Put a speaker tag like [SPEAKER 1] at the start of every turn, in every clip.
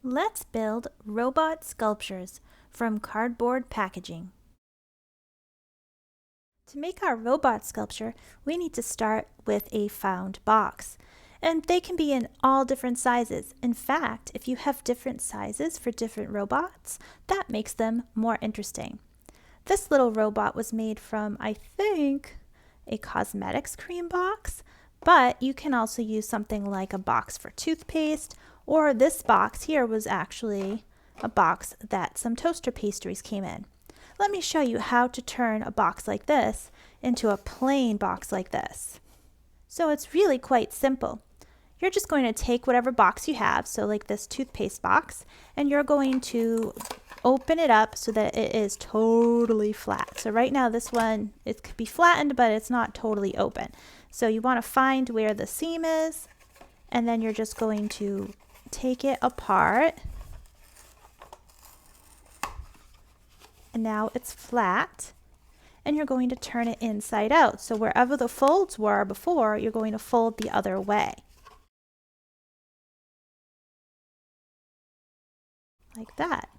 [SPEAKER 1] Let's build robot sculptures from cardboard packaging. To make our robot sculpture, we need to start with a found box. And they can be in all different sizes. In fact, if you have different sizes for different robots, that makes them more interesting. This little robot was made from, I think, a cosmetics cream box, but you can also use something like a box for toothpaste, or this box here was actually a box that some toaster pastries came in. Let me show you how to turn a box like this into a plain box like this. So it's really quite simple. You're just going to take whatever box you have, so like this toothpaste box, and you're going to open it up so that it is totally flat. So right now this one, it could be flattened, but it's not totally open. So you want to find where the seam is, and then you're just going to take it apart. And now it's flat, and you're going to turn it inside out. So wherever the folds were before, you're going to fold the other way. Like that.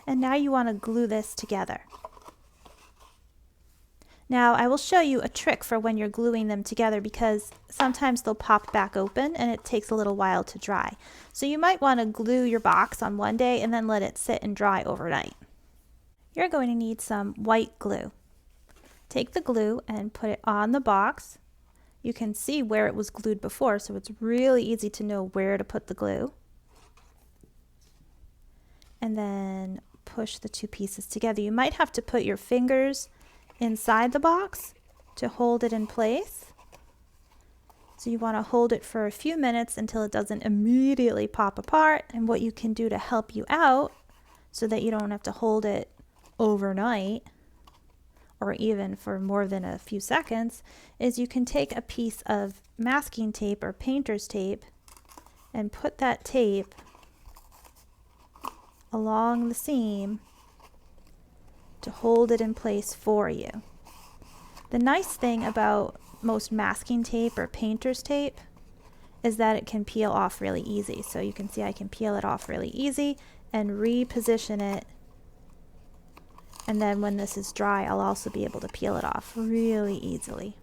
[SPEAKER 1] And now you want to glue this together. Now I will show you a trick for when you're gluing them together, because sometimes they'll pop back open and it takes a little while to dry. So you might want to glue your box on one day and then let it sit and dry overnight. You're going to need some white glue. Take the glue and put it on the box. You can see where it was glued before, so it's really easy to know where to put the glue. And then push the two pieces together. You might have to put your fingers inside the box to hold it in place. So you want to hold it for a few minutes until it doesn't immediately pop apart. And what you can do to help you out so that you don't have to hold it overnight or even for more than a few seconds is you can take a piece of masking tape or painter's tape and put that tape along the seam to hold it in place for you. The nice thing about most masking tape or painter's tape is that it can peel off really easy. So you can see I can peel it off really easy and reposition it. And then when this is dry, I'll also be able to peel it off really easily.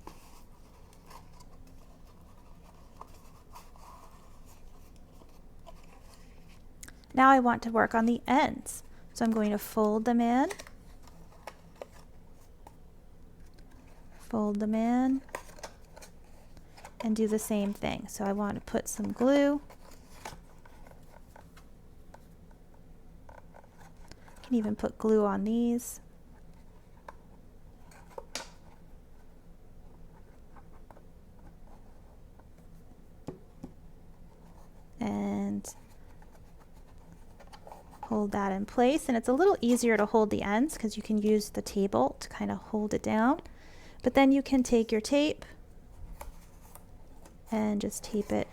[SPEAKER 1] Now I want to work on the ends. So I'm going to fold them in. Fold them in. And do the same thing. So I want to put some glue. You can even put glue on these. And hold that in place. And it's a little easier to hold the ends because you can use the table to kind of hold it down. But then you can take your tape and just tape it.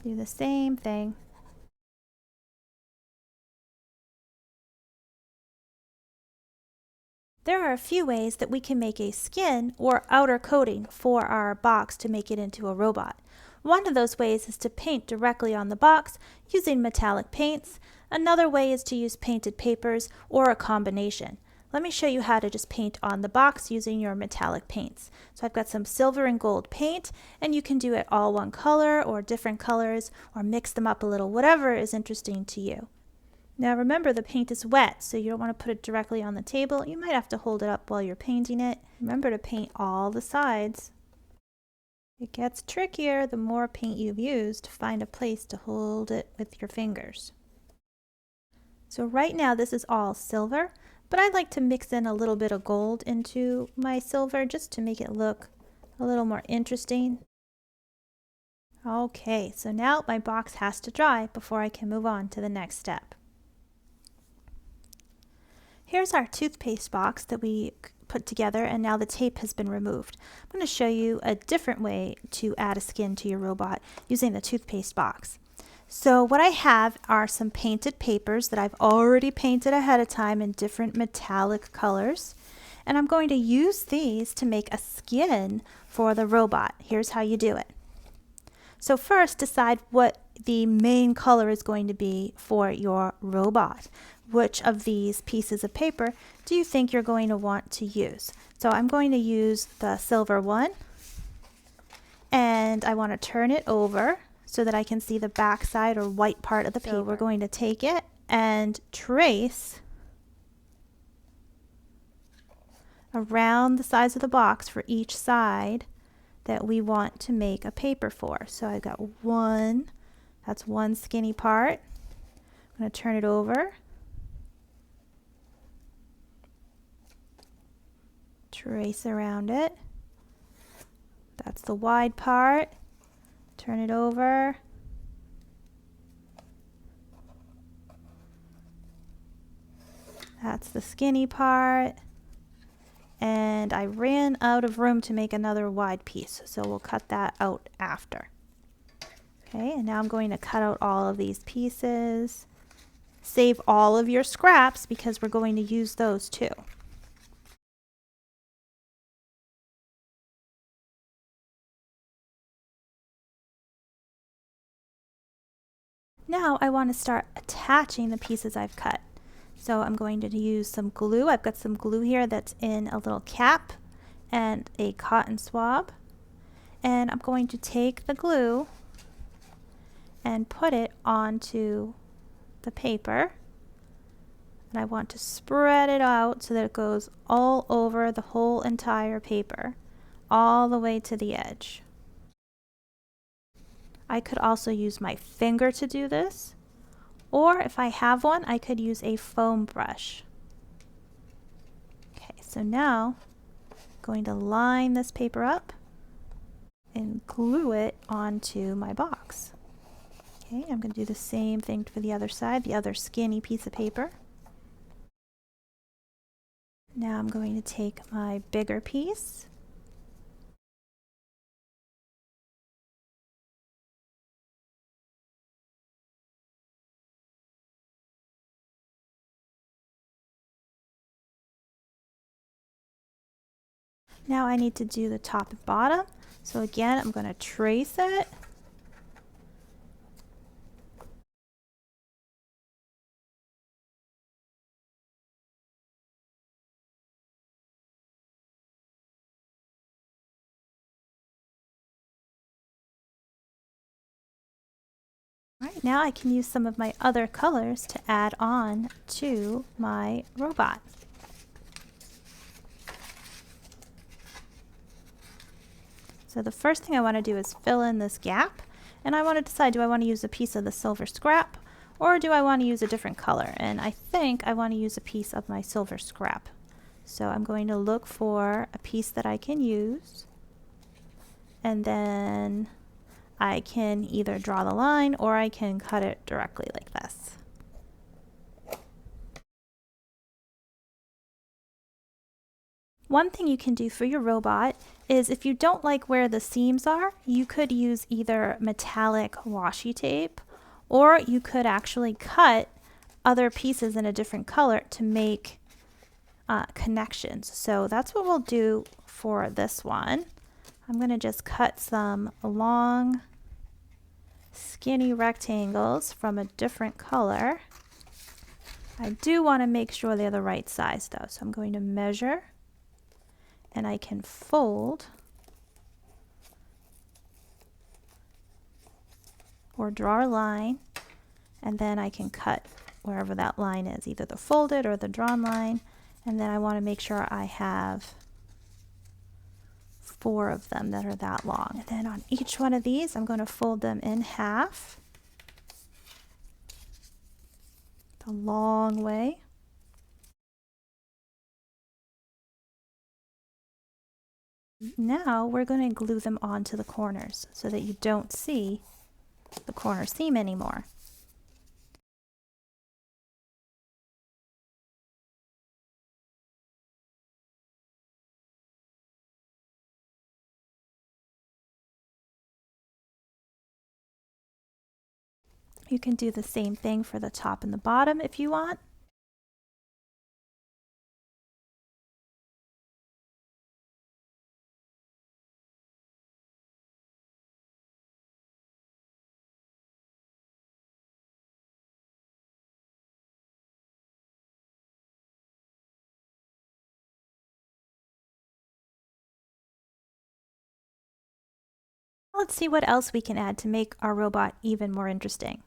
[SPEAKER 1] Do the same thing. There are a few ways that we can make a skin or outer coating for our box to make it into a robot. One of those ways is to paint directly on the box using metallic paints. Another way is to use painted papers or a combination. Let me show you how to just paint on the box using your metallic paints. So I've got some silver and gold paint, and you can do it all one color or different colors or mix them up a little, whatever is interesting to you. Now remember, the paint is wet, so you don't want to put it directly on the table. You might have to hold it up while you're painting it. Remember to paint all the sides. It gets trickier the more paint you've used to find a place to hold it with your fingers. So right now this is all silver, but I'd like to mix in a little bit of gold into my silver just to make it look a little more interesting. Okay, so now my box has to dry before I can move on to the next step. Here's our toothpaste box that we put together, and now the tape has been removed. I'm going to show you a different way to add a skin to your robot using the toothpaste box. So what I have are some painted papers that I've already painted ahead of time in different metallic colors. And I'm going to use these to make a skin for the robot. Here's how you do it. So first, decide what the main color is going to be for your robot. Which of these pieces of paper do you think you're going to want to use? So I'm going to use the silver one, and I want to turn it over so that I can see the back side or white part of the paper. So we're going to take it and trace around the sides of the box for each side that we want to make a paper for. So I've got one, that's one skinny part. I'm going to turn it over. Trace around it. That's the wide part. Turn it over. That's the skinny part. And I ran out of room to make another wide piece, so we'll cut that out after. Okay, and now I'm going to cut out all of these pieces. Save all of your scraps because we're going to use those too. Now I want to start attaching the pieces I've cut. So I'm going to use some glue. I've got some glue here that's in a little cap and a cotton swab. And I'm going to take the glue and put it onto the paper. And I want to spread it out so that it goes all over the whole entire paper, all the way to the edge. I could also use my finger to do this, or if I have one, I could use a foam brush. Okay, so now I'm going to line this paper up and glue it onto my box. Okay, I'm going to do the same thing for the other side, the other skinny piece of paper. Now I'm going to take my bigger piece . Now I need to do the top and bottom. So again, I'm going to trace it. All right, now I can use some of my other colors to add on to my robot. So the first thing I want to do is fill in this gap, and I want to decide, do I want to use a piece of the silver scrap or do I want to use a different color? And I think I want to use a piece of my silver scrap. So I'm going to look for a piece that I can use, and then I can either draw the line or I can cut it directly like this. One thing you can do for your robot is, if you don't like where the seams are, you could use either metallic washi tape, or you could actually cut other pieces in a different color to make connections. So that's what we'll do for this one. I'm going to just cut some long skinny rectangles from a different color. I do want to make sure they're the right size though, so I'm going to measure, and I can fold or draw a line, and then I can cut wherever that line is, either the folded or the drawn line. And then I want to make sure I have 4 of them that are that long. And then on each one of these, I'm going to fold them in half the long way. Now we're going to glue them onto the corners so that you don't see the corner seam anymore. You can do the same thing for the top and the bottom if you want. Let's see what else we can add to make our robot even more interesting.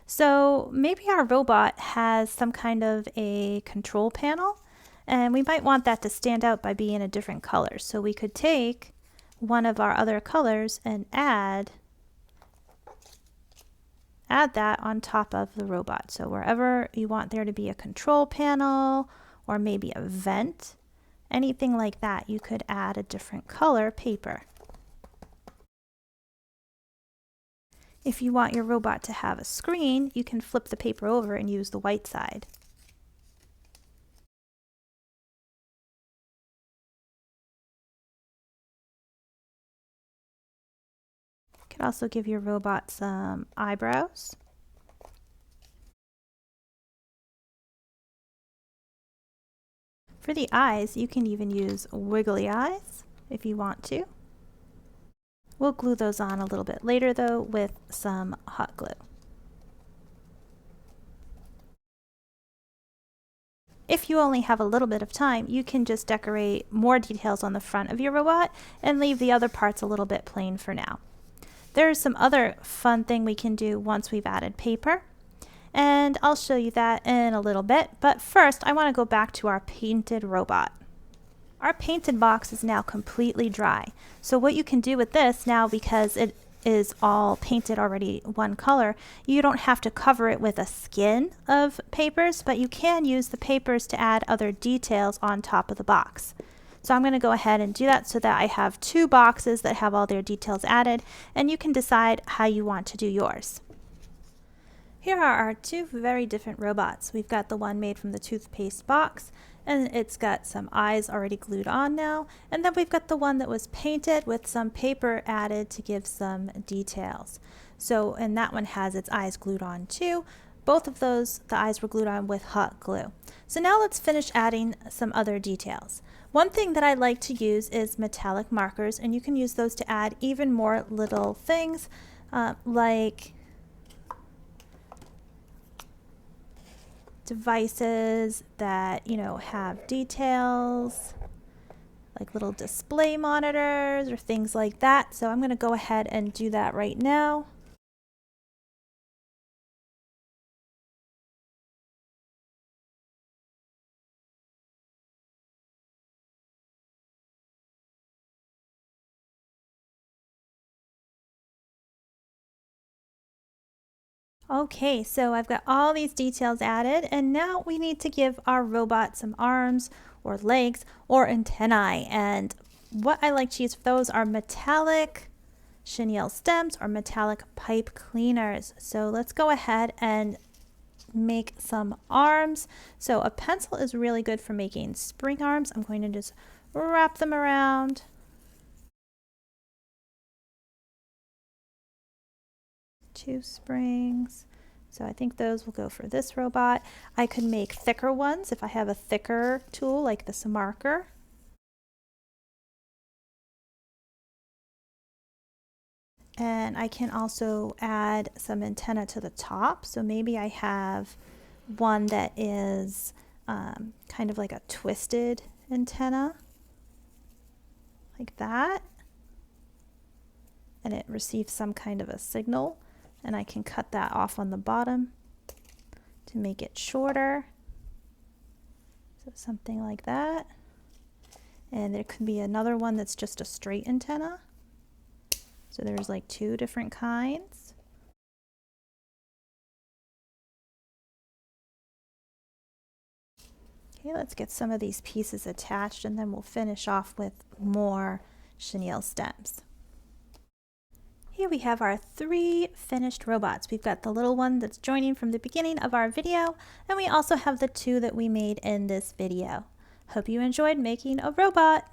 [SPEAKER 1] So maybe our robot has some kind of a control panel, and we might want that to stand out by being a different color. So we could take one of our other colors and add that on top of the robot. So wherever you want there to be a control panel or maybe a vent, anything like that, you could add a different color paper. If you want your robot to have a screen, you can flip the paper over and use the white side. You can also give your robot some eyebrows. For the eyes, you can even use wiggly eyes if you want to. We'll glue those on a little bit later though with some hot glue. If you only have a little bit of time, you can just decorate more details on the front of your robot and leave the other parts a little bit plain for now. There's some other fun thing we can do once we've added paper, and I'll show you that in a little bit, but first I want to go back to our painted robot. Our painted box is now completely dry. So what you can do with this now, because it is all painted already one color, you don't have to cover it with a skin of papers, but you can use the papers to add other details on top of the box. So I'm going to go ahead and do that so that I have two boxes that have all their details added, and you can decide how you want to do yours. Here are our two very different robots. We've got the one made from the toothpaste box, and it's got some eyes already glued on now, and then we've got the one that was painted with some paper added to give some details. So, and that one has its eyes glued on too. Both of those, the eyes were glued on with hot glue. So now let's finish adding some other details. One thing that I like to use is metallic markers, and you can use those to add even more little things like devices that, you know, have details like little display monitors or things like that. So I'm going to go ahead and do that right now. Okay, so I've got all these details added, and now we need to give our robot some arms or legs or antennae. And what I like to use for those are metallic chenille stems or metallic pipe cleaners. So let's go ahead and make some arms. So a pencil is really good for making spring arms. I'm going to just wrap them around. Two springs. So I think those will go for this robot. I could make thicker ones if I have a thicker tool like this marker. And I can also add some antenna to the top. So maybe I have one that is kind of like a twisted antenna, like that. And it receives some kind of a signal. And I can cut that off on the bottom to make it shorter. So something like that. And there could be another one that's just a straight antenna. So there's like two different kinds. Okay, let's get some of these pieces attached, and then we'll finish off with more chenille stems. Here we have our 3 finished robots. We've got the little one that's joining from the beginning of our video, and we also have the 2 that we made in this video. Hope you enjoyed making a robot.